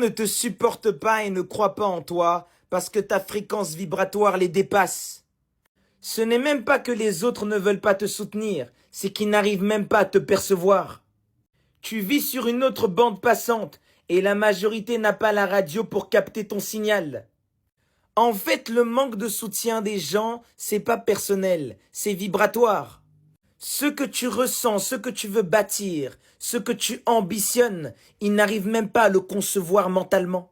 ne te supportent pas et ne croient pas en toi parce que ta fréquence vibratoire les dépasse. Ce n'est même pas que les autres ne veulent pas te soutenir, c'est qu'ils n'arrivent même pas à te percevoir. Tu vis sur une autre bande passante et la majorité n'a pas la radio pour capter ton signal. En fait, le manque de soutien des gens, c'est pas personnel, c'est vibratoire. Ce que tu ressens, ce que tu veux bâtir, ce que tu ambitionnes, ils n'arrivent même pas à le concevoir mentalement.